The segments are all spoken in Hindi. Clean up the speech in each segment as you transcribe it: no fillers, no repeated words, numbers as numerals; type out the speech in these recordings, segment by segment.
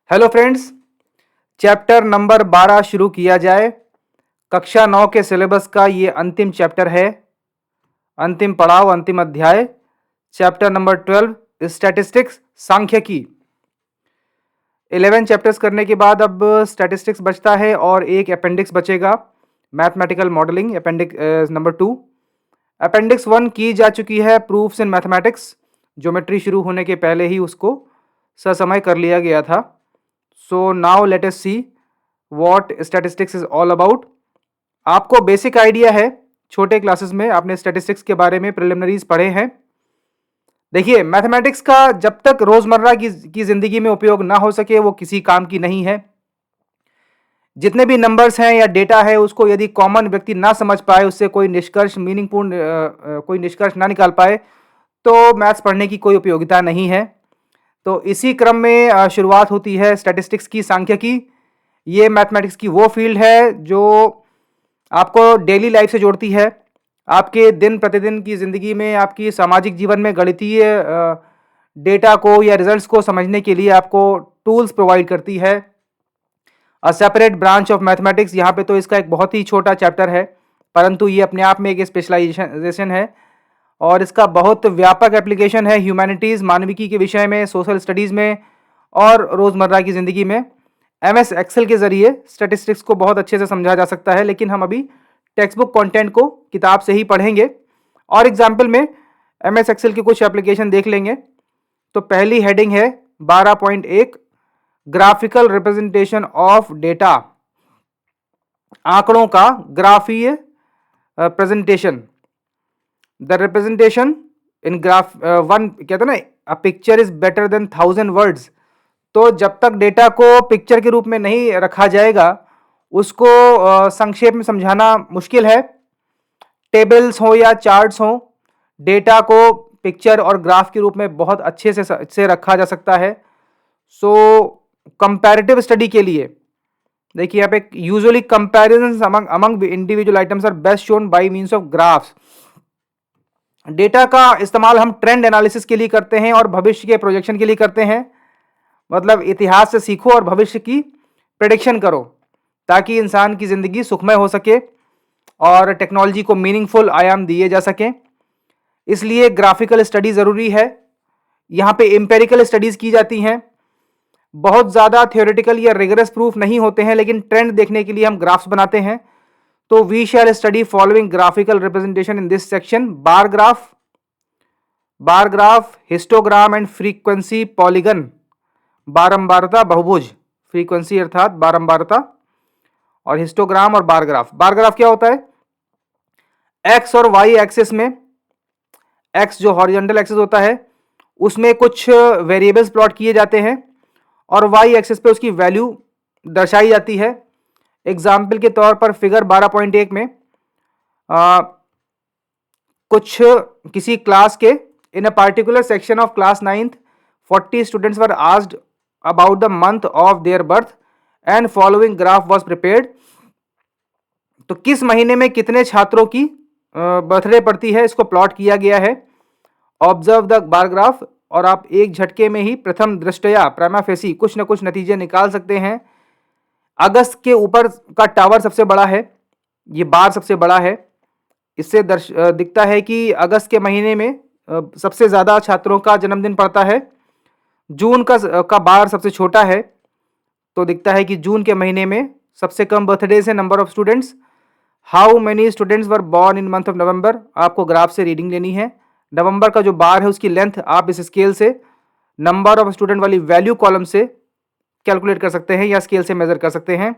हेलो फ्रेंड्स, चैप्टर नंबर 12 शुरू किया जाए। कक्षा 9 के सिलेबस का ये अंतिम चैप्टर है, अंतिम पड़ाव, अंतिम अध्याय। चैप्टर नंबर 12 स्टैटिस्टिक्स, सांख्यिकी। 11 चैप्टर्स करने के बाद अब स्टैटिस्टिक्स बचता है और एक अपेंडिक्स बचेगा, mathematical modelling, appendix number 2। Appendix 1 की जा चुकी है, प्रूफ्स इन मैथमेटिक्स। ज्योमेट्री शुरू होने के पहले ही उसको ससमय कर लिया गया था। So now let us see what statistics is all about. आपको बेसिक आइडिया है, छोटे क्लासेस में आपने स्टैटिस्टिक्स के बारे में प्रिलिमिनरीज पढ़े हैं। देखिए, मैथमेटिक्स का जब तक रोजमर्रा की जिंदगी में उपयोग ना हो सके वो किसी काम की नहीं है। जितने भी नंबर्स हैं या डेटा है उसको यदि कॉमन व्यक्ति ना समझ पाए, उससे कोई निष्कर्ष मीनिंगपूर्ण कोई निष्कर्ष ना निकाल पाए, तो मैथ्स पढ़ने की कोई उपयोगिता नहीं है। तो इसी क्रम में शुरुआत होती है स्टैटिस्टिक्स की, सांख्यिकी। ये मैथमेटिक्स की वो फील्ड है जो आपको डेली लाइफ से जोड़ती है, आपके दिन प्रतिदिन की ज़िंदगी में, आपकी सामाजिक जीवन में गणितीय डेटा को या रिजल्ट्स को समझने के लिए आपको टूल्स प्रोवाइड करती है। A separate branch of mathematics, यहाँ पे तो इसका एक बहुत ही छोटा चैप्टर है, परंतु ये अपने आप में एक स्पेशलाइजेशन है और इसका बहुत व्यापक एप्लीकेशन है ह्यूमैनिटीज़, मानविकी के विषय में, सोशल स्टडीज़ में और रोज़मर्रा की ज़िंदगी में। MS एक्सेल के ज़रिए स्टैटिस्टिक्स को बहुत अच्छे से समझा जा सकता है, लेकिन हम अभी टेक्स्ट बुक कंटेंट को किताब से ही पढ़ेंगे और एग्जाम्पल में MS एक्सेल के कुछ एप्लीकेशन देख लेंगे। तो पहली हेडिंग है 12.1, ग्राफिकल रिप्रेजेंटेशन ऑफ डेटा, आंकड़ों का ग्राफीय presentation. The representation in graph one, कहते हैं ना, a picture is better than 1000 words. तो जब तक डेटा को पिक्चर के रूप में नहीं रखा जाएगा उसको संक्षेप में समझाना मुश्किल है। टेबल्स हो या चार्ट्स हो, डेटा को पिक्चर और ग्राफ के रूप में बहुत अच्छे से रखा जा सकता है। सो कंपैरेटिव स्टडी के लिए देखिए, यहाँ पे usually comparisons among individual items are best shown by means of graphs. Data का इस्तेमाल हम ट्रेंड एनालिसिस के लिए करते हैं और भविष्य के प्रोजेक्शन के लिए करते हैं। मतलब इतिहास से सीखो और भविष्य की प्रेडिक्शन करो ताकि इंसान की ज़िंदगी सुखमय हो सके और टेक्नोलॉजी को मीनिंगफुल आयाम दिए जा सकें। इसलिए ग्राफिकल स्टडी ज़रूरी है। यहाँ पे एम्पेरिकल स्टडीज़ की जाती हैं, बहुत ज़्यादा थ्योरेटिकल या रिगरस प्रूफ नहीं होते हैं, लेकिन ट्रेंड देखने के लिए हम ग्राफ्स बनाते हैं। तो we shall study following graphical representation in this section: bar graph, histogram and frequency polygon, बारंबारता बहुभुज, फ्रीक्वेंसी अर्थात बारंबारता, और हिस्टोग्राम और बार ग्राफ। बार ग्राफ क्या होता है? एक्स और वाई एक्सिस में, एक्स जो हॉरिजॉन्टल एक्सिस होता है उसमें कुछ वेरिएबल्स प्लॉट किए जाते हैं और वाई एक्सिस पे उसकी वैल्यू दर्शाई जाती है। एग्जाम्पल के तौर पर फिगर 12.1 में कुछ किसी क्लास के, in a particular section of class 9th 40 students were asked about the month of their birth and following graph was prepared. तो किस महीने में कितने छात्रों की बर्थडे पड़ती है, इसको प्लॉट किया गया है। ऑब्जर्व द बार ग्राफ, और आप एक झटके में ही प्रथम दृष्टया प्राइमा फेसी कुछ न कुछ नतीजे निकाल सकते हैं। अगस्त के ऊपर का टावर सबसे बड़ा है, ये बार सबसे बड़ा है। इससे दिखता है कि अगस्त के महीने में सबसे ज़्यादा छात्रों का जन्मदिन पड़ता है। जून का बार सबसे छोटा है, तो दिखता है कि जून के महीने में सबसे कम बर्थडेज है, number of students. How many students were born in month of November, आपको ग्राफ से रीडिंग लेनी है। नवंबर का जो बार है उसकी लेंथ आप इस स्केल से नंबर ऑफ स्टूडेंट वाली वैल्यू कॉलम से कैलकुलेट कर सकते हैं या स्केल से मेजर कर सकते हैं।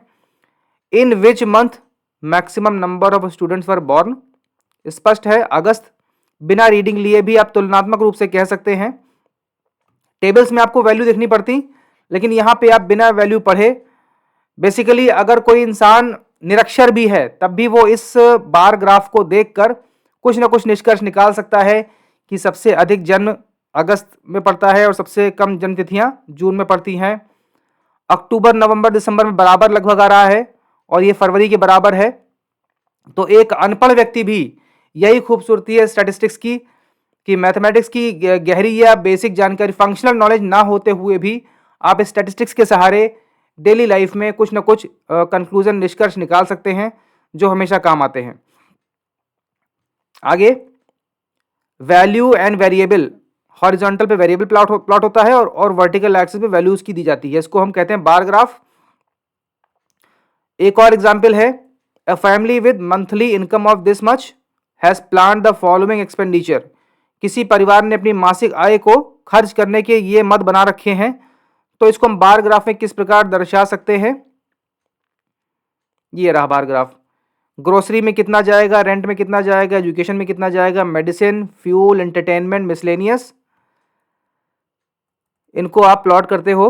In which month maximum number of students were born, स्पष्ट है अगस्त। बिना रीडिंग लिए भी आप तुलनात्मक रूप से कह सकते हैं। टेबल्स में आपको वैल्यू देखनी पड़ती, लेकिन यहाँ पे आप बिना वैल्यू पढ़े, बेसिकली अगर कोई इंसान निरक्षर भी है तब भी वो इस बार ग्राफ को देखकर कुछ ना कुछ निष्कर्ष निकाल सकता है कि सबसे अधिक जन्म अगस्त में पड़ता है और सबसे कम जन्म तिथियां जून में पड़ती हैं। अक्टूबर, नवंबर, दिसंबर में बराबर लगभग आ रहा है और ये फरवरी के बराबर है। तो एक अनपढ़ व्यक्ति भी, यही खूबसूरती है स्टैटिस्टिक्स की कि मैथमेटिक्स की गहरी या बेसिक जानकारी, फंक्शनल नॉलेज ना होते हुए भी आप स्टैटिस्टिक्स के सहारे डेली लाइफ में कुछ ना कुछ कंक्लूजन निष्कर्ष निकाल सकते हैं जो हमेशा काम आते हैं। आगे वैल्यू एंड वेरिएबल, हॉरिजॉन्टल पे वेरिएबल प्लॉट होता है और वर्टिकल एक्सिस पे वैल्यूज की दी जाती है, इसको हम कहते हैं बार ग्राफ। एक और एग्जांपल है, a family with monthly income of this much has planned the following expenditure, किसी परिवार ने अपनी मासिक आय को खर्च करने के ये मद बना रखे हैं, तो इसको हम बार ग्राफ में किस प्रकार दर्शा सकते हैं, ये रहा बार ग्राफ। ग्रोसरी में कितना जाएगा, रेंट में कितना जाएगा, एजुकेशन में कितना जाएगा, मेडिसिन, फ्यूल, एंटरटेनमेंट, मिसलेनियस, इनको आप प्लॉट करते हो।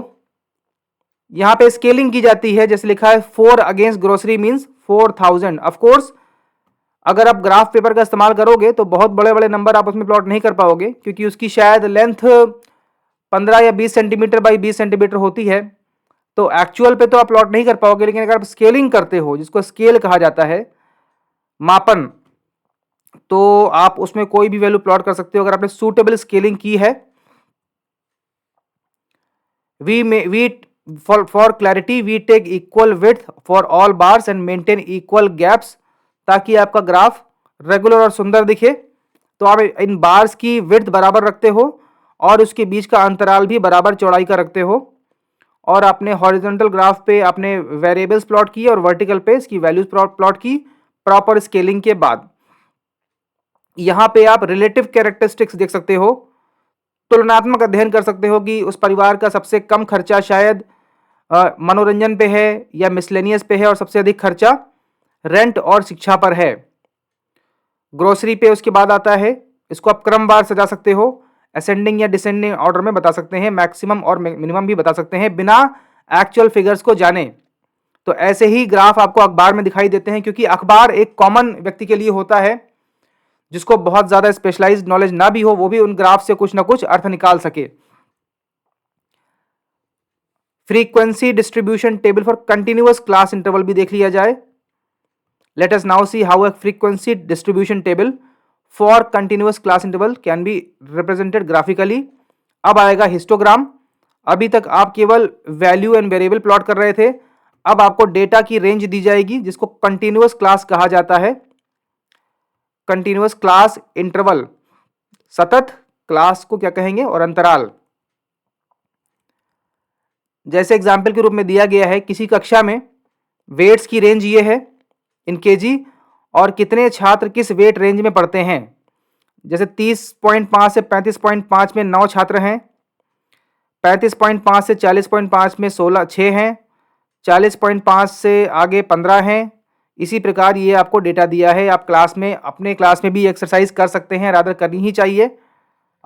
यहां पे स्केलिंग की जाती है, जैसे लिखा है 4 against grocery means 4000। Of course अगर आप ग्राफ पेपर का इस्तेमाल करोगे तो बहुत बड़े बड़े नंबर आप उसमें प्लॉट नहीं कर पाओगे, क्योंकि उसकी शायद लेंथ 15 या 20 सेंटीमीटर बाई 20 सेंटीमीटर होती है, तो एक्चुअल पे तो आप प्लॉट नहीं कर पाओगे। लेकिन अगर आप स्केलिंग करते हो, जिसको स्केल कहा जाता है, मापन, तो आप उसमें कोई भी वैल्यू प्लॉट कर सकते हो अगर आपने सूटेबल स्केलिंग की है। We for clarity we take equal width for all bars and maintain equal gaps, ताकि आपका ग्राफ रेगुलर और सुंदर दिखे। तो आप इन बार्स की विड्थ बराबर रखते हो और उसके बीच का अंतराल भी बराबर चौड़ाई का रखते हो, और आपने हॉरिजॉन्टल ग्राफ पे आपने वेरिएबल्स प्लॉट किए और वर्टिकल पे इसकी वैल्यूज प्लॉट की प्रॉपर स्केलिंग के बाद। यहां पे आप रिलेटिव कैरेक्टरिस्टिक्स देख सकते हो, तुलनात्मक अध्ययन कर सकते हो कि उस परिवार का सबसे कम खर्चा शायद मनोरंजन पे है या मिसलेनियस पे है, और सबसे अधिक खर्चा रेंट और शिक्षा पर है। ग्रोसरी पे उसके बाद आता है, इसको आप क्रमवार सजा सकते हो, असेंडिंग या डिसेंडिंग ऑर्डर में बता सकते हैं, मैक्सिमम और मिनिमम भी बता सकते हैं बिना एक्चुअल फिगर्स को जाने। तो ऐसे ही ग्राफ आपको अखबार में दिखाई देते हैं, क्योंकि अखबार एक कॉमन व्यक्ति के लिए होता है, जिसको बहुत ज्यादा स्पेशलाइज्ड नॉलेज ना भी हो, वो भी उन ग्राफ से कुछ ना कुछ अर्थ निकाल सके। Frequency distribution table for continuous class interval भी देख लिया जाए। Let us now see how a frequency distribution table for continuous class interval can be represented graphically. अब आएगा हिस्टोग्राम। अभी तक आप केवल वैल्यू एंड वेरिएबल प्लॉट कर रहे थे, अब आपको डेटा की रेंज दी जाएगी, जिसको कंटिन्यूअस क्लास कहा जाता है। कंटिन्यूअस क्लास इंटरवल, सतत क्लास को क्या कहेंगे, और अंतराल। जैसे एग्जाम्पल के रूप में दिया गया है, किसी कक्षा में वेट्स की रेंज ये है इन केजी, और कितने छात्र किस वेट रेंज में पढ़ते हैं। जैसे 30.5 से 35.5 में 9 छात्र हैं, 35.5 से 40.5 में 6 हैं, 40.5 से आगे 15 हैं। इसी प्रकार ये आपको डेटा दिया है। आप क्लास में, अपने क्लास में भी एक्सरसाइज कर सकते हैं, रादर करनी ही चाहिए।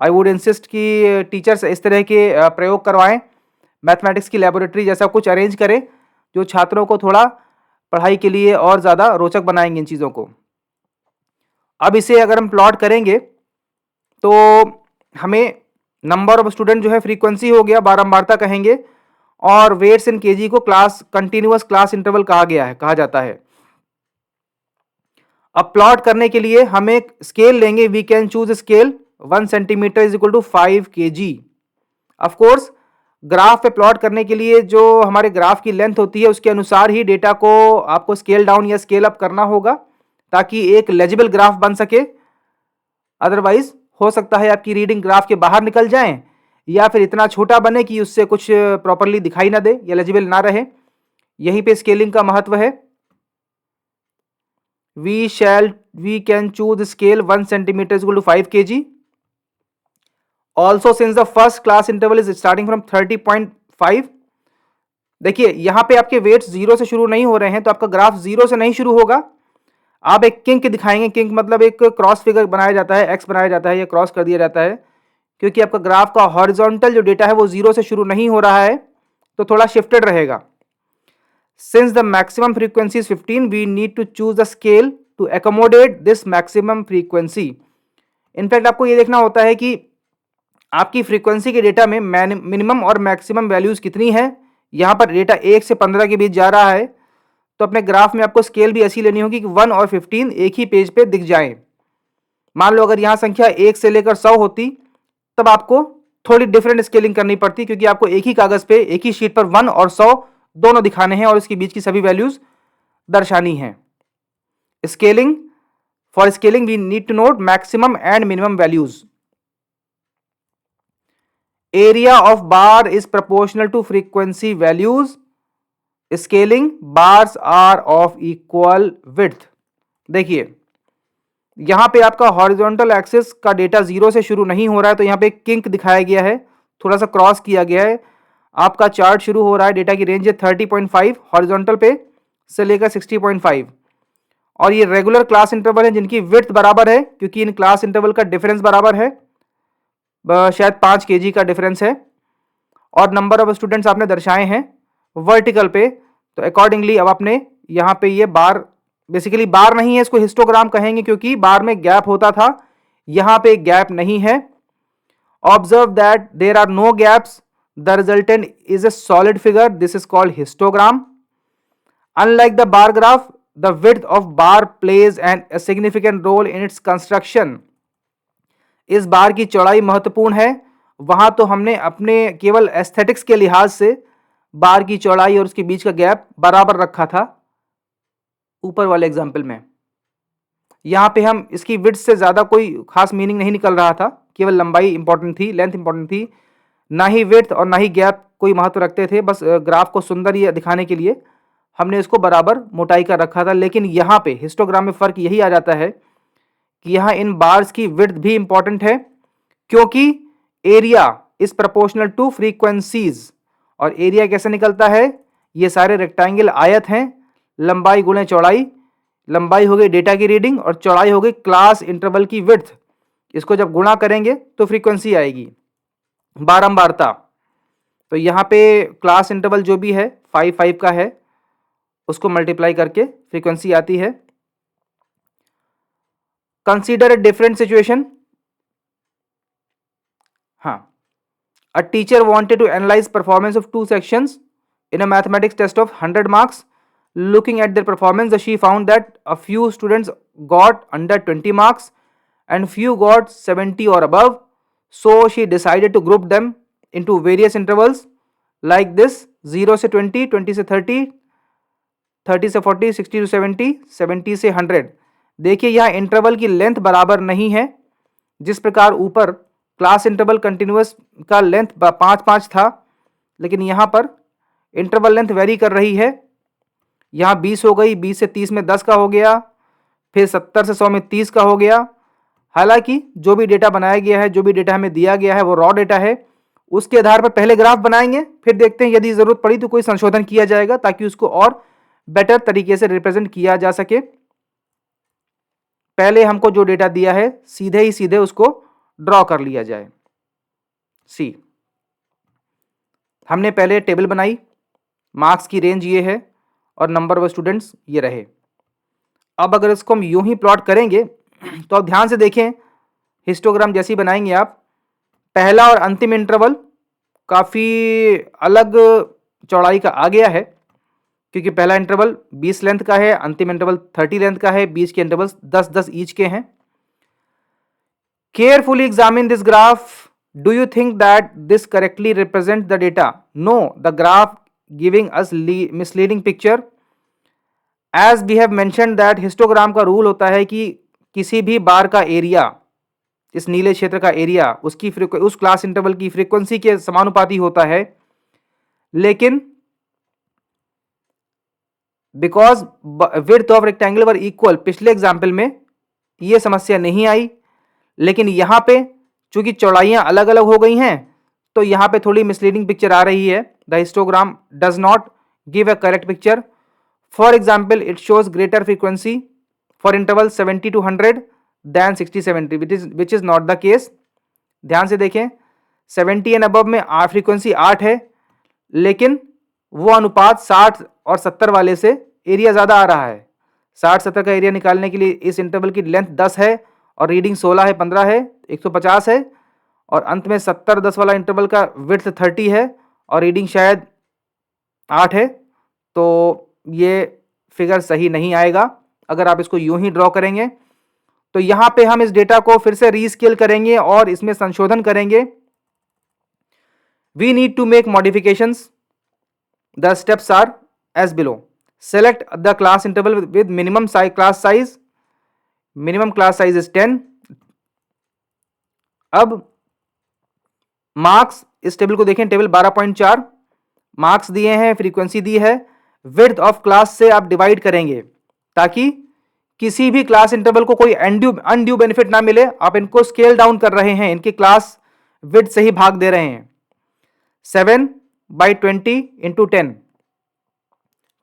आई वुड इंसिस्ट कि टीचर्स इस तरह के प्रयोग करवाएं, मैथमेटिक्स की लेबोरेटरी जैसा कुछ अरेंज करें, जो छात्रों को थोड़ा पढ़ाई के लिए और ज़्यादा रोचक बनाएंगे इन चीज़ों को। अब इसे अगर हम प्लॉट करेंगे तो हमें नंबर ऑफ स्टूडेंट जो है फ्रीक्वेंसी हो गया, बारंबारता कहेंगे, और वेट्स इन केजी को क्लास कंटिन्यूअस क्लास इंटरवल कहा जाता है। अब प्लॉट करने के लिए हम एक स्केल लेंगे, we can choose scale 1 centimetre is equal to 5 kg। Of course graph पे प्लॉट करने के लिए जो हमारे ग्राफ की लेंथ होती है, उसके अनुसार ही डेटा को आपको स्केल डाउन या स्केल अप करना होगा, ताकि एक लेजिबल ग्राफ बन सके। अदरवाइज हो सकता है आपकी रीडिंग ग्राफ के बाहर निकल जाए, या फिर इतना छोटा बने कि उससे कुछ प्रॉपरली दिखाई ना दे या लेजिबल ना रहे। यहीं पे स्केलिंग का महत्व है। we can choose scale 1 centimeter is equal to 5 kg. Also since the first class interval is starting from 30.5, देखिए यहां पे आपके वेट्स 0 से शुरू नहीं हो रहे हैं, तो आपका ग्राफ 0 से नहीं शुरू होगा। आप एक किंक दिखाएंगे, किंक मतलब एक क्रॉस फिगर बनाया जाता है, एक्स बनाया जाता है या क्रॉस कर दिया जाता है, क्योंकि आपका ग्राफ का हॉरिजॉन्टल जो डेटा है वो 0 से शुरू नहीं हो रहा है, तो थोड़ा शिफ्टेड रहेगा। Since the maximum frequency is 15, we need to choose the scale to accommodate this maximum frequency. In fact आपको ये देखना होता है कि आपकी फ्रीक्वेंसी के डेटा में मिनिमम और मैक्सिमम वैल्यूज कितनी है। यहाँ पर डेटा 1 से 15 के बीच जा रहा है, तो अपने ग्राफ में आपको स्केल भी ऐसी लेनी होगी कि 1 और 15 एक ही पेज पे दिख जाएं। मान लो अगर यहाँ संख्या 1 से लेकर 100 होती, तब आपको थोड़ी डिफरेंट स्केलिंग करनी पड़ती है, क्योंकि आपको एक ही कागज पे एक ही शीट पर 1 और 100 दोनों दिखाने हैं और इसके बीच की सभी वैल्यूज दर्शानी है। Scaling, for scaling we need to note maximum and minimum values. Area of bar is proportional to frequency values. Scaling, bars are of equal width. देखिए यहां पे आपका हॉरिजॉन्टल एक्सिस का डेटा 0 से शुरू नहीं हो रहा है, तो यहां पे एक किंक दिखाया गया है, थोड़ा सा क्रॉस किया गया है। आपका चार्ट शुरू हो रहा है, डेटा की रेंज है 30.5 हॉरिजॉन्टल पे से लेकर 60.5, और ये रेगुलर क्लास इंटरवल है जिनकी विड्थ बराबर है, क्योंकि इन क्लास इंटरवल का डिफरेंस बराबर है, शायद 5 kg का डिफरेंस है, और नंबर ऑफ स्टूडेंट्स आपने दर्शाए हैं वर्टिकल पे। तो अकॉर्डिंगली अब आपने यहाँ पे ये बार, बेसिकली बार नहीं है, इसको हिस्टोग्राम कहेंगे, क्योंकि बार में गैप होता था, यहाँ पे गैप नहीं है। Observe that there are no gaps, the resultant is a solid figure, this is called histogram. Unlike the bar graph, the width of bar plays a significant role in its construction। इस बार की चौड़ाई महत्वपूर्ण है, वहां तो हमने अपने केवल एस्थेटिक्स के लिहाज से बार की चौड़ाई और उसके बीच का गैप बराबर रखा था ऊपर वाले एग्जाम्पल में। यहाँ पे हम इसकी विड्थ से ज़्यादा कोई खास मीनिंग नहीं निकल रहा था, केवल लंबाई इंपॉर्टेंट थी, लेंथ इंपॉर्टेंट थी, ना ही विड्थ और ना ही गैप कोई महत्व रखते थे। बस ग्राफ को सुंदर ये दिखाने के लिए हमने इसको बराबर मोटाई का रखा था। लेकिन यहाँ पे हिस्टोग्राम में फ़र्क यही आ जाता है कि यहाँ इन बार्स की विड्थ भी इंपॉर्टेंट है, क्योंकि area is proportional two frequencies. और एरिया कैसे निकलता है, ये सारे रेक्टेंगल आयत हैं, लंबाई गुणे चौड़ाई, लंबाई हो गई डेटा की रीडिंग और चौड़ाई हो गई क्लास इंटरवल की विड्थ। इसको जब गुणा करेंगे तो फ्रीक्वेंसी आएगी, बारंबारता। तो यहाँ पे क्लास इंटरवल जो भी है 5 का है, उसको मल्टीप्लाई करके फ्रीक्वेंसी आती है। Consider a different situation. हाँ, a teacher wanted to analyse performance of 2 sections in a mathematics test of 100 marks. Looking at their performance, she found that a few students got under 20 marks and few got 70 or above. So she decided to group them into various intervals like this: 0 से 20, 20 से 30, 30 से 40, 60 to 70, 70 से 100। देखिए यहाँ इंटरवल की लेंथ बराबर नहीं है। जिस प्रकार ऊपर क्लास इंटरवल कंटिन्यूअस का लेंथ 5-5 था, लेकिन यहाँ पर इंटरवल लेंथ वेरी कर रही है। यहाँ 20 हो गई, 20 से 30 में 10 का हो गया, फिर 70 से 100 में 30 का हो गया। हालांकि जो भी डेटा बनाया गया है, जो भी डेटा हमें दिया गया है वो रॉ डेटा है, उसके आधार पर पहले ग्राफ बनाएंगे, फिर देखते हैं यदि ज़रूरत पड़ी तो कोई संशोधन किया जाएगा ताकि उसको और बेटर तरीके से रिप्रेजेंट किया जा सके। पहले हमको जो डेटा दिया है सीधे ही सीधे उसको ड्रॉ कर लिया जाए। सी, हमने पहले टेबल बनाई, मार्क्स की रेंज ये है और नंबर ऑफ स्टूडेंट्स ये रहे। अब अगर इसको हम यूं ही प्लॉट करेंगे तो आप ध्यान से देखें, हिस्टोग्राम जैसी बनाएंगे आप, पहला और अंतिम इंटरवल काफ़ी अलग चौड़ाई का आ गया है, क्योंकि पहला इंटरवल 20 लेंथ का है, अंतिम इंटरवल 30 लेंथ का है, बीच के इंटरवल 10-10 ईच के हैं। Carefully examine this graph. Do you think that this correctly represent the data? No, the graph giving us misleading picture. As we have mentioned that histogram का रूल होता है कि किसी भी बार का एरिया, इस नीले क्षेत्र का एरिया उसकी उस क्लास इंटरवल की फ्रीक्वेंसी के समानुपाती होता है। लेकिन because width of rectangle were equal, पिछले एग्जाम्पल में ये समस्या नहीं आई, लेकिन यहाँ पे चूंकि चौड़ाइयाँ अलग अलग हो गई हैं तो यहाँ पे थोड़ी मिसलीडिंग पिक्चर आ रही है। The histogram does not give a correct picture. For example, it shows greater frequency for interval 70 to 100 than 60-70, which is not the case. ध्यान से देखें, 70 एंड अबव में फ्रीक्वेंसी 8 है, लेकिन वो अनुपात 60 और 70 वाले से एरिया ज़्यादा आ रहा है। 60-70 का एरिया निकालने के लिए इस इंटरवल की लेंथ 10 है और रीडिंग 16 है, 15 है, 150 है, और अंत में 70-10 वाला इंटरवल का विड्थ 30 है और रीडिंग शायद 8 है। तो ये फिगर सही नहीं आएगा अगर आप इसको यूं ही ड्रॉ करेंगे। तो यहाँ पे हम इस डेटा को फिर से रीस्केल करेंगे और इसमें संशोधन करेंगे We need to make modifications. The steps are as below. Select the class interval with minimum class size. Minimum class size is 10. अब मार्क्स इस टेबल को देखें, टेबल 12.4 मार्क्स दिए हैं, फ्रीक्वेंसी दी है, विड्थ ऑफ क्लास से आप डिवाइड करेंगे ताकि किसी भी क्लास इंटरवल को कोई अनड्यू बेनिफिट ना मिले। आप इनको स्केल डाउन कर रहे हैं, इनकी क्लास विड्थ से ही भाग दे रहे हैं। 7/20 इंटू 10,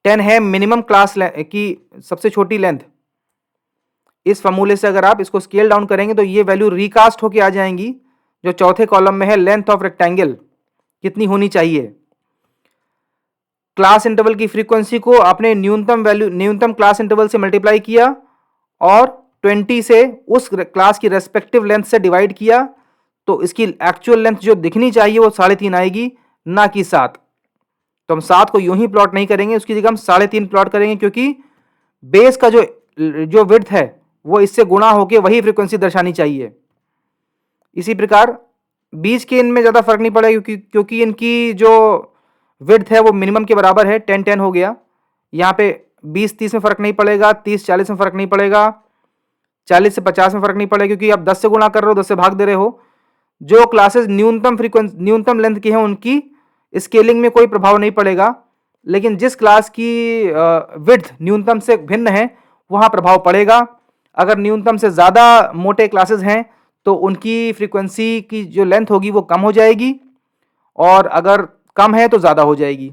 10 है मिनिमम क्लास की सबसे छोटी लेंथ। इस फॉर्मूले से अगर आप इसको स्केल डाउन करेंगे तो ये वैल्यू रिकास्ट होके आ जाएंगी जो चौथे कॉलम में है, लेंथ ऑफ रेक्टेंगल कितनी होनी चाहिए। क्लास इंटरवल की फ्रीक्वेंसी को आपने न्यूनतम क्लास इंटरवल से मल्टीप्लाई किया और 20 से उस क्लास की रेस्पेक्टिव लेंथ से डिवाइड किया, तो इसकी एक्चुअल लेंथ जो दिखनी चाहिए वो 3.5 आएगी, ना कि 7। तो हम 7 को यूं ही प्लॉट नहीं करेंगे, उसकी जगह हम 3.5 प्लॉट करेंगे, क्योंकि बेस का जो विड्थ है वो इससे गुणा होके वही फ्रीक्वेंसी दर्शानी चाहिए। इसी प्रकार बीच के इनमें ज़्यादा फर्क नहीं पड़ेगा, क्योंकि इनकी जो विड्थ है वो मिनिमम के बराबर है, 10-10 हो गया। यहाँ पे 20-30 में फर्क नहीं पड़ेगा, 30-40 में फर्क नहीं पड़ेगा, 40 से 50 में फर्क नहीं पड़ेगा, क्योंकि आप 10 से गुणा कर रहे हो, 10 से भाग दे रहे हो। जो क्लासेस न्यूनतम लेंथ की हैं उनकी स्केलिंग में कोई प्रभाव नहीं पड़ेगा, लेकिन जिस क्लास की विड्थ न्यूनतम से भिन्न है वहाँ प्रभाव पड़ेगा। अगर न्यूनतम से ज़्यादा मोटे क्लासेस हैं तो उनकी फ्रीक्वेंसी की जो लेंथ होगी वो कम हो जाएगी, और अगर कम है तो ज़्यादा हो जाएगी।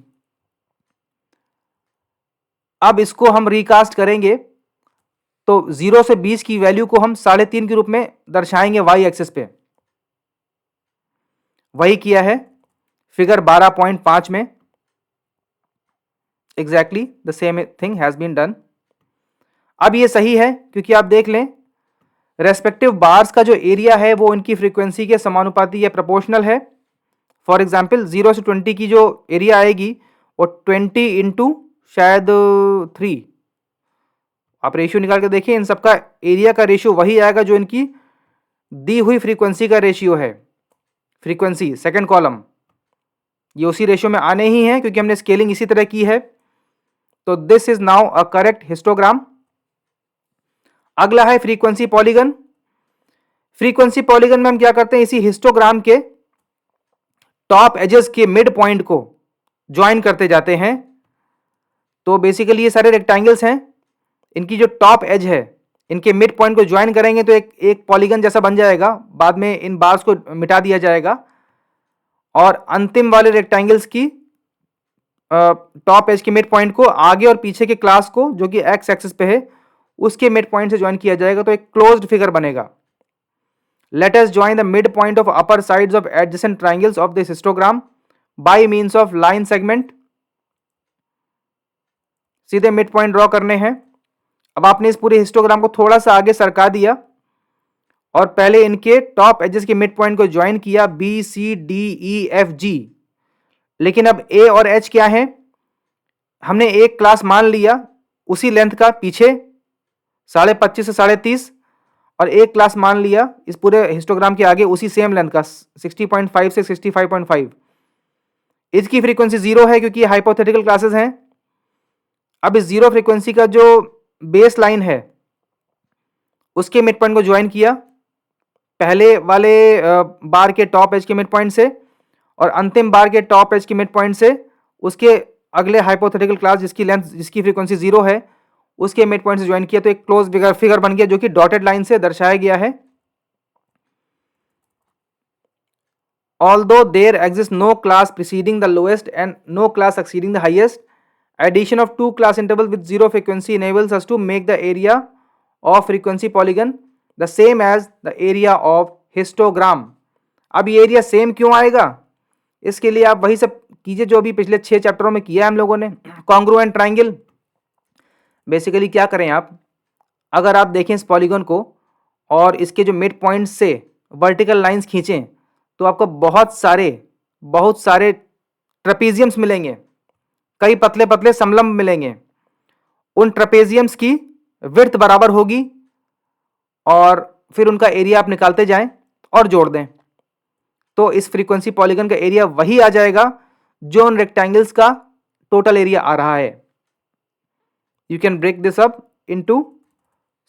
अब इसको हम रिकास्ट करेंगे तो 0 से 20 की वैल्यू को हम 3.5 के रूप में दर्शाएंगे वाई एक्सिस पे। वही किया है फिगर 12.5 में। Exactly the same thing has been done. अब ये सही है क्योंकि आप देख लें रेस्पेक्टिव बार्स का जो एरिया है वो इनकी फ्रीक्वेंसी के समानुपाती या प्रोपोर्शनल है। फॉर एग्जांपल 0 से 20 की जो एरिया आएगी वो 20 इंटू शायद 3, आप रेशियो निकाल के देखिए, इन सबका एरिया का रेशियो वही आएगा जो इनकी दी हुई फ्रीक्वेंसी का रेशियो है। फ्रीक्वेंसी सेकंड कॉलम ये उसी रेशियो में आने ही है क्योंकि हमने स्केलिंग इसी तरह की है। तो this is now a correct histogram. अगला है फ्रीक्वेंसी पॉलीगन। फ्रीक्वेंसी पॉलीगन में हम क्या करते हैं, इसी हिस्टोग्राम के टॉप एजेस के मिड पॉइंट को ज्वाइन करते जाते हैं। तो बेसिकली ये सारे रेक्टेंगल्स हैं, इनकी जो टॉप एज है इनके मिड पॉइंट को ज्वाइन करेंगे तो एक पॉलीगन जैसा बन जाएगा। बाद में इन बार्स को मिटा दिया जाएगा और अंतिम वाले रेक्टेंगल्स की टॉप एज के मिड पॉइंट को आगे और पीछे के क्लास को जो कि एक्स एक्सिस पे है उसके मिड पॉइंट से ज्वाइन किया जाएगा, तो एक क्लोज्ड फिगर बनेगा। Let us join the mid point of upper sides of adjacent triangles of this histogram bye means of line segment. सीधे मिड पॉइंट ड्रॉ करने हैं। अब आपने इस पूरे हिस्टोग्राम को थोड़ा सा आगे सरका दिया और पहले इनके टॉप एजेस के मिड पॉइंट को ज्वाइन किया, B C D E F G. लेकिन अब ए और एच क्या है, हमने एक क्लास मान लिया उसी लेंथ का पीछे 25.5 से 30.5 और एक क्लास मान लिया इस पूरे हिस्टोग्राम के आगे उसी सेम लेंथ का 60.5 से 65.5। इसकी फ्रीक्वेंसी 0 है क्योंकि हाइपोथेटिकल क्लासेस हैं। अब इस 0 फ्रीक्वेंसी का जो बेस लाइन है उसके मिड पॉइंट को ज्वाइन किया पहले वाले बार के टॉप एज के मिड पॉइंट से और अंतिम बार के टॉप एज के मिड पॉइंट से उसके अगले हाइपोथेटिकल क्लास जिसकी फ्रीक्वेंसी 0 है उसके मिड पॉइंट से ज्वाइन किया, तो एक क्लोज फिगर बन गया जो कि डॉटेड लाइन से दर्शाया गया है। Although there exists no class preceding the lowest and no class succeeding the highest, addition of two class intervals with 0 frequency enables us to make the area of frequency polygon the same as the area of histogram। अब ये एरिया सेम क्यों आएगा, इसके लिए आप वही सब कीजिए जो अभी पिछले 6 चैप्टरों में किया है हम लोगों ने। कॉन्ग्रुएंट ट्राइंगल बेसिकली क्या करें आप, अगर आप देखें इस पॉलीगन को और इसके जो मिड पॉइंट से वर्टिकल लाइंस खींचें तो आपको बहुत सारे ट्रेपेजियम्स मिलेंगे, कई पतले पतले समलंब मिलेंगे। उन ट्रेपेजियम्स की विड्थ बराबर होगी और फिर उनका एरिया आप निकालते जाएं और जोड़ दें। तो इस फ्रीक्वेंसी पॉलीगन का एरिया वही आ जाएगा जो उन रेक्टेंगल्स का टोटल एरिया आ रहा है। You can break this up into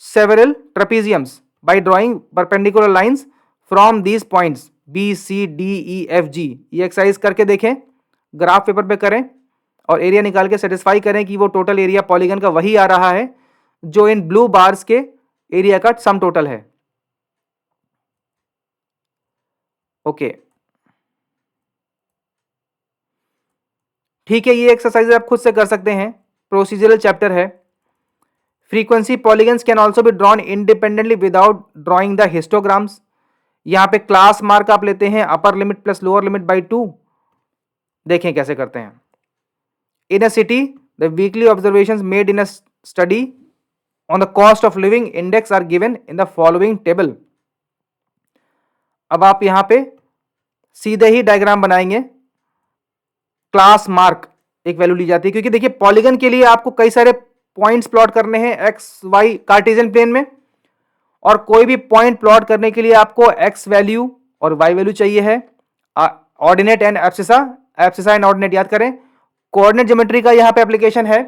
several trapeziums by drawing perpendicular lines from these points B, C, D, E, F, G। ये एक्सरसाइज करके देखें, ग्राफ पेपर पे करें और एरिया निकाल के सेटिस्फाई करें कि वो टोटल एरिया पॉलीगन का वही आ रहा है जो इन ब्लू बार्स के एरिया का सम टोटल है। ओके, ठीक है, ये एक्सरसाइज आप खुद से कर सकते हैं, प्रोसीजरल चैप्टर है। Frequency polygons can also be drawn independently without drawing the histograms. यहां पे क्लास मार्क आप लेते हैं upper limit plus lower limit by 2। देखें कैसे करते हैं। In a city the weekly observations made in a study on the cost of living index are given in the following table. अब आप यहां पे सीधे ही डायग्राम बनाएंगे। क्लास मार्क एक वैल्यू ली जाती है, क्योंकि देखिए पॉलीगन के लिए आपको कई सारे पॉइंट्स प्लॉट करने हैं एक्स वाई कार्टेशियन प्लेन में, और कोई भी पॉइंट प्लॉट करने के लिए आपको एक्स वैल्यू और वाई वैल्यू चाहिए है। Ordinate and abscissa, abscissa and ordinate याद करें। कोऑर्डिनेट ज्योमेट्री का यहाँ पे एप्लीकेशन है।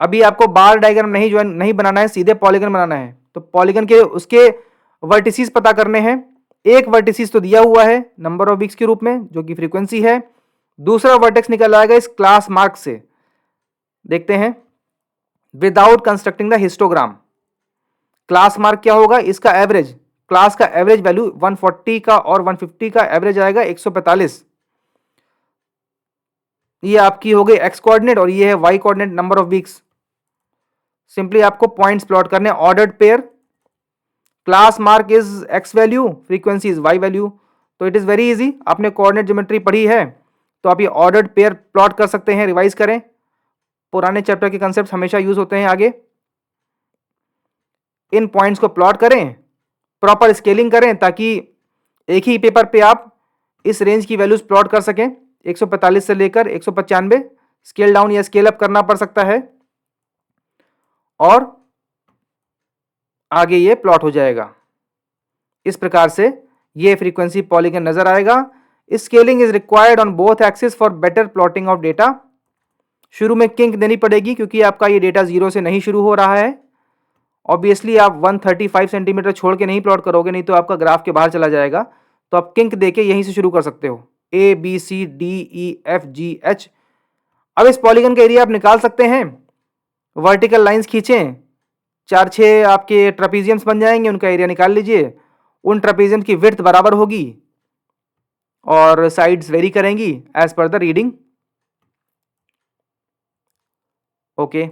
अभी आपको बार डायग्राम नहीं बनाना है, सीधे पॉलीगन बनाना है। तो पॉलीगन के उसके वर्टिसेस पता करने हैं। एक वर्टिसेस तो दिया हुआ है नंबर ऑफ वीक्स के रूप में जो कि फ्रीक्वेंसी है, दूसरा वर्टेक्स निकल आएगा इस क्लास मार्क से। देखते हैं, without constructing the histogram. Class mark क्या होगा, इसका एवरेज, क्लास का एवरेज वैल्यू 140 का और 150 का एवरेज आएगा 145। ये आपकी हो गई एक्स कोऑर्डिनेट और ये है Y coordinate number of weeks. Simply आपको पॉइंट्स प्लॉट करने, ordered pair. Class mark is X value, frequency is Y value. तो इट इज वेरी इजी, आपने कोऑर्डिनेट ज्योमेट्री पढ़ी है तो आप ये ऑर्डर्ड पेयर प्लॉट कर सकते हैं। रिवाइज करें, पुराने चैप्टर के कंसेप्ट हमेशा यूज होते हैं आगे। इन पॉइंट्स को प्लॉट करें, प्रॉपर स्केलिंग करें ताकि एक ही पेपर पे आप इस रेंज की वैल्यूज प्लॉट कर सकें। 145 से लेकर 195 स्केल डाउन या स्केल अप करना पड़ सकता है और आगे ये प्लॉट हो जाएगा। इस प्रकार से ये फ्रीक्वेंसी पॉलीगन नजर आएगा। Scaling is required on both axis for better plotting of data. शुरू में किंक देनी पड़ेगी क्योंकि आपका ये डेटा जीरो से नहीं शुरू हो रहा है। ऑब्वियसली आप 135 सेंटीमीटर छोड़ के नहीं प्लॉट करोगे, नहीं तो आपका ग्राफ के बाहर चला जाएगा। तो आप किंक देके यहीं से शुरू कर सकते हो, A B C D E F G H. अब इस पॉलीगन का एरिया आप निकाल सकते हैं। वर्टिकल लाइंस खींचें, 4-6 आपके ट्रेपेजियम्स बन जाएंगे, उनका एरिया निकाल लीजिए। उन ट्रेपेजियम की विड्थ बराबर होगी और साइड्स वेरी करेंगी as per the reading. Okay,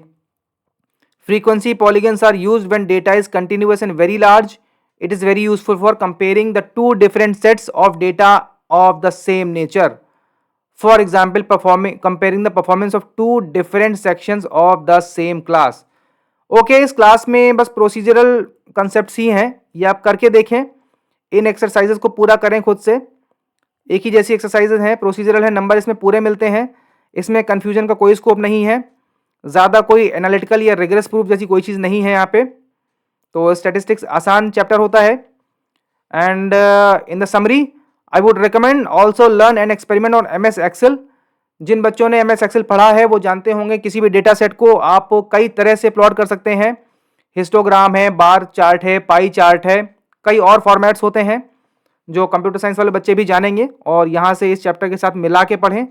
frequency polygons are used when data is continuous and very large. It is very useful for comparing the two different sets of data of the same nature. For example, comparing the performance of two different sections of the same class. Okay, इस क्लास में बस प्रोसीजरल कंसेप्ट्स ही हैं, ये आप करके देखें। इन एक्सरसाइजेस को पूरा करें खुद से। एक ही जैसी एक्सरसाइजेस हैं, प्रोसीजरल है, नंबर इसमें पूरे मिलते हैं, इसमें कन्फ्यूजन का कोई स्कोप नहीं है। ज़्यादा कोई एनालिटिकल या रिगरस प्रूफ जैसी कोई चीज़ नहीं है यहाँ पे। तो स्टैटिस्टिक्स आसान चैप्टर होता है। And in the summary I would recommend also learn and experiment on MS excel. जिन बच्चों ने MS एक्सेल पढ़ा है वो जानते होंगे किसी भी डेटा सेट को आप कई तरह से प्लॉट कर सकते हैं। हिस्टोग्राम है, बार चार्ट है, पाई चार्ट है, कई और फॉर्मेट्स होते हैं जो कंप्यूटर साइंस वाले बच्चे भी जानेंगे। और यहाँ से इस चैप्टर के साथ मिला के पढ़ें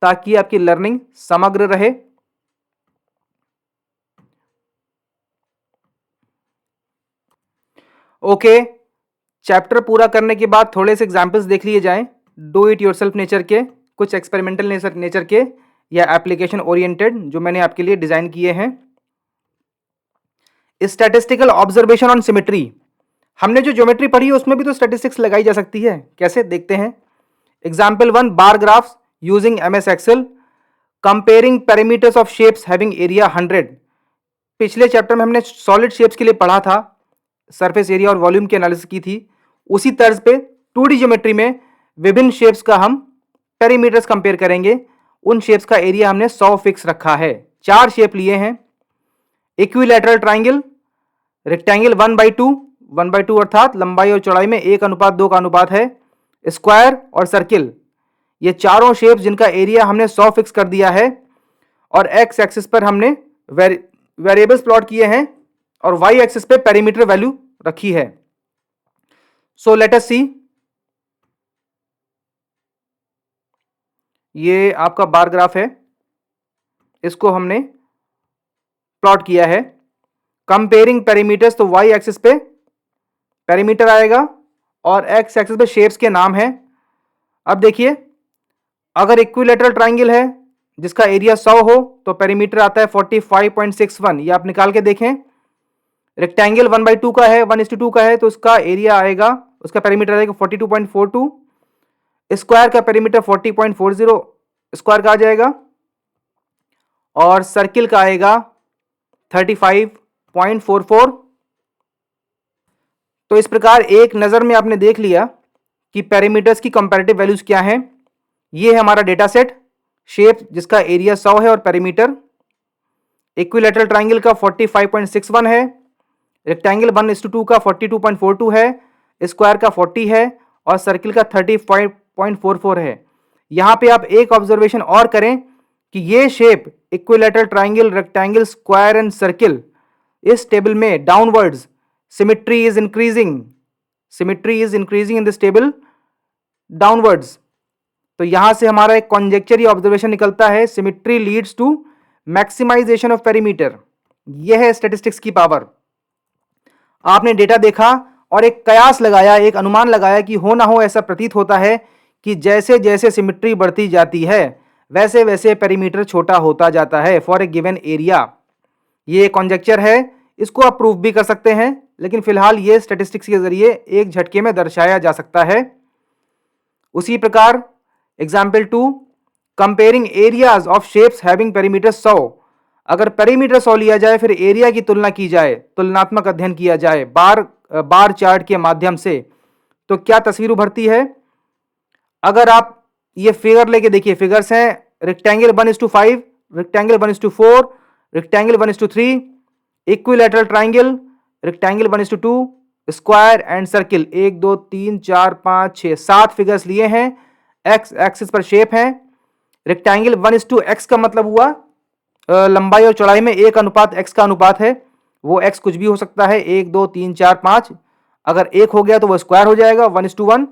ताकि आपकी लर्निंग समग्र रहे। ओके, चैप्टर पूरा करने के बाद थोड़े से एग्जाम्पल्स देख लिए जाएं, डू इट योरसेल्फ नेचर के, कुछ एक्सपेरिमेंटल नेचर के या एप्लीकेशन ओरिएंटेड जो मैंने आपके लिए डिजाइन किए हैं। स्टैटिस्टिकल ऑब्जर्वेशन ऑन सिमेट्री, हमने जो ज्योमेट्री पढ़ी है उसमें भी तो स्टैटिस्टिक्स लगाई जा सकती है। कैसे, देखते हैं। Example 1, bar graphs using MS Excel, comparing parameters of shapes having area 100। पिछले चैप्टर में हमने सॉलिड शेप्स के लिए पढ़ा था, सरफेस एरिया और वॉल्यूम की एनालिसिस की थी। उसी तर्ज पे 2D ज्योमेट्री में विभिन्न शेप्स का हम पेरीमीटर्स कंपेयर करेंगे। उन शेप्स का एरिया हमने 100 फिक्स रखा है। 4 शेप लिए हैं। इक्विलैटरल ट्राइंगल, रेक्टेंगल 1/2 अर्थात लंबाई और चौड़ाई में 1:2 का अनुपात है। स्क्वायर और सर्किल, ये चारों शेप्स जिनका एरिया हमने 100 फिक्स कर दिया है और एक्स एक्सिस पर हमने वेरिएबल्स प्लॉट किए हैं और वाई एक्सिस पे पेरीमीटर वैल्यू रखी है। सो लेट अस सी, ये आपका बार ग्राफ है, इसको हमने प्लॉट किया है। कंपेयरिंग पेरीमीटर्स, तो वाई एक्सिस पे पेरीमीटर आएगा और एक्स एक्सिस पे शेप्स के नाम है। अब देखिए, अगर इक्विलेटरल ट्राइंगल है जिसका एरिया 100 हो तो पेरीमीटर आता है 45.61, ये आप निकाल के देखें। रेक्टेंगल 1/2 का है, 1:2 का है, तो उसका एरिया आएगा, उसका पेरीमीटर आएगा 42.42। स्क्वायर का पेरीमीटर 40.40 स्क्वायर का आ जाएगा और सर्किल का आएगा 35.44। तो इस प्रकार एक नज़र में आपने देख लिया कि पेरीमीटर्स की कंपैरेटिव वैल्यूज क्या हैं। ये है हमारा डेटा सेट, शेप जिसका एरिया 100 है और पेरीमीटर। इक्विलेटरल ट्राइंगल का 45.61 है, रेक्टेंगल 1:2 का 42.42 है, स्क्वायर का 40 है और सर्किल का 35.44 है। यहाँ पे आप एक ऑब्जर्वेशन और करें कि ये shape equilateral triangle, rectangle, square and circle, इस टेबल में downwards symmetry is increasing, symmetry is increasing in this table downwards. तो यहां से हमारा एक कॉन्जेक्चर ऑब्जर्वेशन निकलता है, symmetry leads to maximization of perimeter. यह है स्टैटिस्टिक्स की पावर। आपने डेटा देखा और एक कयास लगाया, एक अनुमान लगाया कि हो ना हो ऐसा प्रतीत होता है कि जैसे जैसे सिमेट्री बढ़ती जाती है वैसे वैसे पेरीमीटर छोटा होता जाता है फॉर ए गिवन एरिया। ये कॉन्जेक्चर है, इसको आप प्रूव भी कर सकते हैं, लेकिन फिलहाल ये स्टैटिस्टिक्स के जरिए एक झटके में दर्शाया जा सकता है। उसी प्रकार example 2, comparing areas of shapes having perimeter 100। अगर पेरीमीटर 100 लिया जाए, फिर एरिया की तुलना की जाए, तुलनात्मक अध्ययन किया जाए बार चार्ट के माध्यम से, तो क्या तस्वीर उभरती है। अगर आप ये फिगर लेके देखिए, फिगर्स हैं rectangle 1:5, rectangle 1:4, rectangle 1:3, equilateral triangle, rectangle 1:2, square and circle. 1 2 3 4 5 6 7 figures लिए हैं। एक्स एक्सिस पर शेप है। रेक्टेंगल 1:x का मतलब हुआ लंबाई और चौड़ाई में 1:x का अनुपात है। वो x कुछ भी हो सकता है, 1 2 3 4 5। अगर 1 हो गया तो वो स्क्वायर हो जाएगा, 1:1।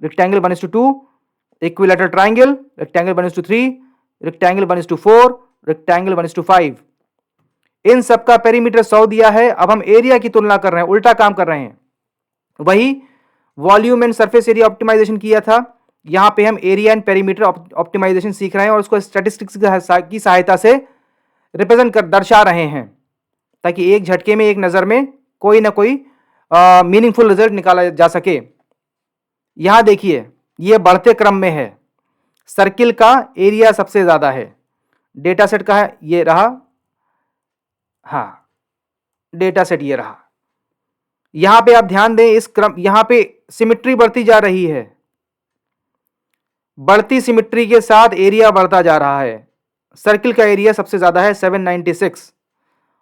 Rectangle 1:2, equilateral triangle, rectangle 1:3, rectangle 1:4, rectangle 1:5। इन सबका पेरीमीटर 100 दिया है। अब हम एरिया की तुलना कर रहे हैं, उल्टा काम कर रहे हैं। वही volume and surface area optimization किया था, यहां पे हम एरिया एंड पेरीमीटर ऑप्टिमाइजेशन सीख रहे हैं और उसको स्टैटिस्टिक्स की सहायता से रिप्रेजेंट कर दर्शा रहे हैं, ताकि एक झटके में, एक नजर में कोई ना कोई मीनिंगफुल रिजल्ट निकाला जा सके। यहां देखिए, ये बढ़ते क्रम में है। सर्किल का एरिया सबसे ज्यादा है, डेटा सेट का है, ये रहा, हाँ डेटा सेट ये रहा। यहां पे आप ध्यान दें, इस क्रम, यहां पे सिमेट्री बढ़ती जा रही है, बढ़ती सिमेट्री के साथ एरिया बढ़ता जा रहा है। सर्किल का एरिया सबसे ज्यादा है 796,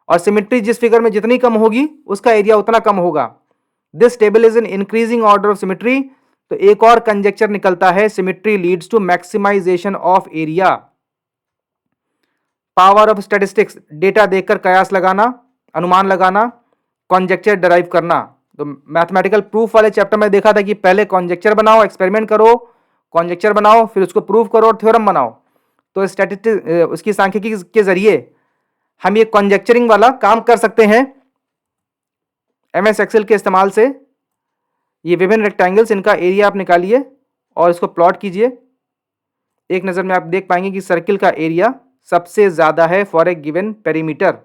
और सिमेट्री जिस फिगर में जितनी कम होगी उसका एरिया उतना कम होगा। This table is in increasing order of symmetry. तो एक और कंजेक्चर निकलता है, symmetry leads to maximization of area. Power of statistics, data देखकर कयास लगाना, अनुमान लगाना, कॉन्जेक्चर डिराइव करना। तो मैथमेटिकल प्रूफ वाले चैप्टर में देखा था कि पहले कॉन्जेक्चर बनाओ, एक्सपेरिमेंट करो, कॉन्जेक्चर बनाओ, फिर उसको प्रूव करो और थ्योरम बनाओ। तो स्टैटिस्टिक्स, उसकी सांख्यिकी के जरिए हम ये कॉन्जेक्चरिंग वाला काम कर सकते हैं एमएस एक्सेल के इस्तेमाल से। ये विभिन्न रेक्टेंगल्स, इनका एरिया आप निकालिए और इसको प्लॉट कीजिए। एक नज़र में आप देख पाएंगे कि सर्किल का एरिया सबसे ज्यादा है फॉर ए गिवन पेरीमीटर।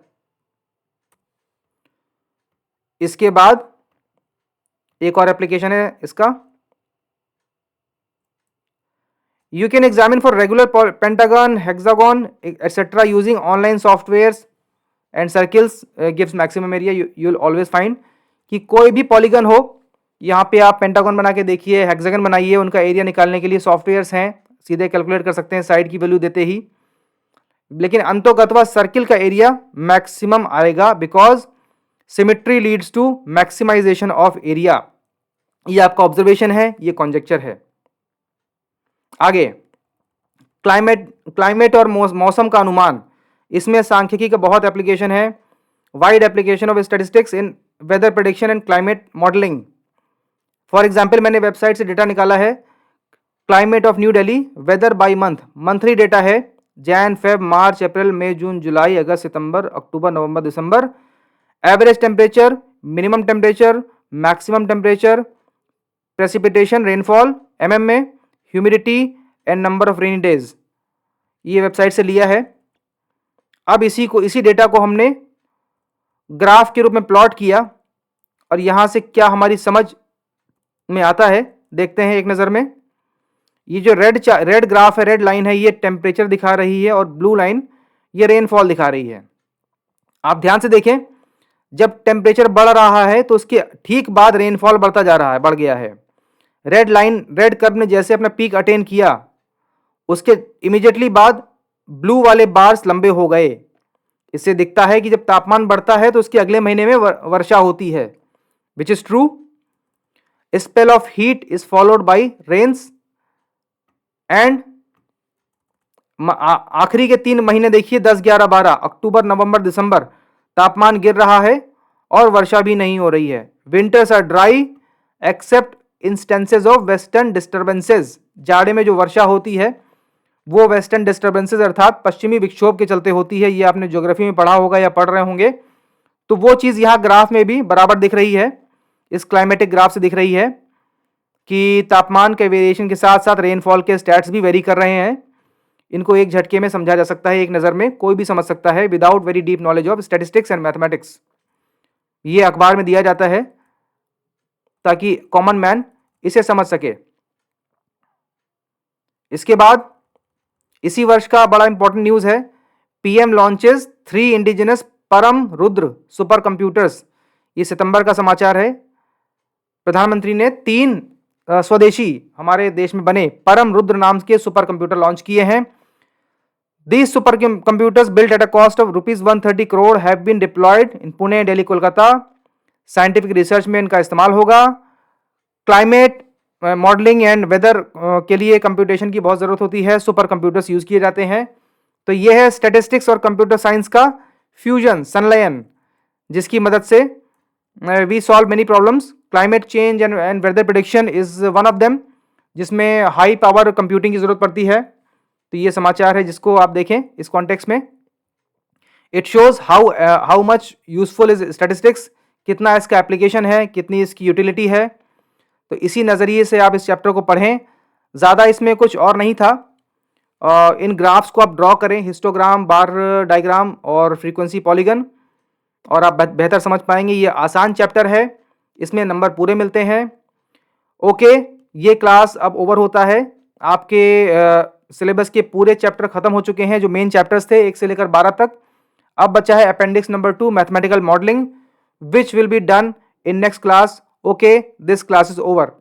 इसके बाद एक और एप्लीकेशन है इसका, you can examine for regular pentagon, hexagon etc using online softwares and circles gives maximum area। you'll always find कि कोई भी पॉलीगन हो, यहाँ पे आप पेंटागन बना के देखिए, हेक्सागन बनाइए, उनका एरिया निकालने के लिए सॉफ्टवेयर्स हैं, सीधे कैलकुलेट कर सकते हैं साइड की वैल्यू देते ही। लेकिन अंतोगत्वा सर्किल का एरिया मैक्सिमम आएगा, because symmetry leads to maximization of area. ये आपका ऑब्जर्वेशन है, ये कॉन्जेक्चर है। आगे क्लाइमेट और मौसम का अनुमान, इसमें सांख्यिकी का बहुत एप्लीकेशन है। Wide application of statistics in weather prediction and climate modelling. For example मैंने वेबसाइट से डेटा निकाला है, climate of New Delhi weather by month, monthly data है, Jan Feb March April May June July August September October November December, average temperature, minimum temperature, maximum temperature, precipitation rainfall mm में, humidity and number of rainy days, ये वेबसाइट से लिया है। अब इसी डेटा को हमने ग्राफ के रूप में प्लॉट किया और यहां से क्या हमारी समझ में आता है देखते हैं एक नज़र में। ये जो रेड ग्राफ है, रेड लाइन है, ये टेम्परेचर दिखा रही है और ब्लू लाइन ये रेनफॉल दिखा रही है। आप ध्यान से देखें, जब टेम्परेचर बढ़ रहा है तो उसके ठीक बाद रेनफॉल बढ़ता जा रहा है, बढ़ गया है। रेड लाइन, रेड कर्व ने जैसे अपना पीक अटेन किया उसके इमीडिएटली बाद ब्लू वाले बार्स लंबे हो गए। इससे दिखता है कि जब तापमान बढ़ता है तो उसके अगले महीने में वर्षा होती है, which is true. Spell of heat is followed by rains and आखिरी के 3 महीने देखिए 10, 11, 12 अक्टूबर नवंबर दिसंबर तापमान गिर रहा है और वर्षा भी नहीं हो रही है। Winters are dry except instances of western disturbances, जाड़े में जो वर्षा होती है वो वेस्टर्न डिस्टर्बेंसेस अर्थात पश्चिमी विक्षोभ के चलते होती है। ये आपने ज्योग्राफी में पढ़ा होगा या पढ़ रहे होंगे। तो वो चीज़ यहाँ ग्राफ में भी बराबर दिख रही है, इस क्लाइमेटिक ग्राफ से दिख रही है कि तापमान के वेरिएशन के साथ साथ रेनफॉल के स्टैट्स भी वेरी कर रहे हैं। इनको एक झटके में समझा जा सकता है, एक नज़र में कोई भी समझ सकता है without very deep knowledge of statistics and mathematics. ये अखबार में दिया जाता है ताकि कॉमन मैन इसे समझ सके। इसके बाद इसी वर्ष का बड़ा इंपॉर्टेंट न्यूज़ है, पीएम लॉन्चेस 3 इंडिजिनस परम रुद्र सुपर कंप्यूटर्स। ये सितंबर का समाचार है। प्रधानमंत्री ने 3 स्वदेशी हमारे देश में बने परम रुद्र नाम के सुपर कंप्यूटर लॉन्च किए हैं। These super computers built at a cost of rupees 130 crore have been deployed in Pune, Delhi, Kolkata. Scientific research में इनका इस्तेमाल होगा। क्लाइमेट मॉडलिंग एंड वेदर के लिए कंप्यूटेशन की बहुत ज़रूरत होती है, सुपर कंप्यूटर्स यूज़ किए जाते हैं। तो ये है स्टैटिस्टिक्स और कंप्यूटर साइंस का फ्यूजन, संलयन, जिसकी मदद से we solve many problems. Climate change and weather prediction is one of them, जिसमें हाई पावर कंप्यूटिंग की ज़रूरत पड़ती है। तो ये समाचार है जिसको आप देखें इस कॉन्टेक्स्ट में। It shows how much useful is statistics, कितना इसका एप्लीकेशन है, कितनी इसकी यूटिलिटी है। तो इसी नज़रिए से आप इस चैप्टर को पढ़ें। ज़्यादा इसमें कुछ और नहीं था। इन ग्राफ्स को आप ड्रॉ करें, हिस्टोग्राम, बार डायग्राम और फ्रीक्वेंसी पॉलीगन, और आप बेहतर समझ पाएंगे। ये आसान चैप्टर है, इसमें नंबर पूरे मिलते हैं। ओके, ये क्लास अब ओवर होता है। आपके सिलेबस के पूरे चैप्टर खत्म हो चुके हैं, जो मेन चैप्टर्स थे 1 से लेकर 12 तक। अब बचा है appendix number 2 mathematical modelling, which will be done in next class. Okay, this class is over.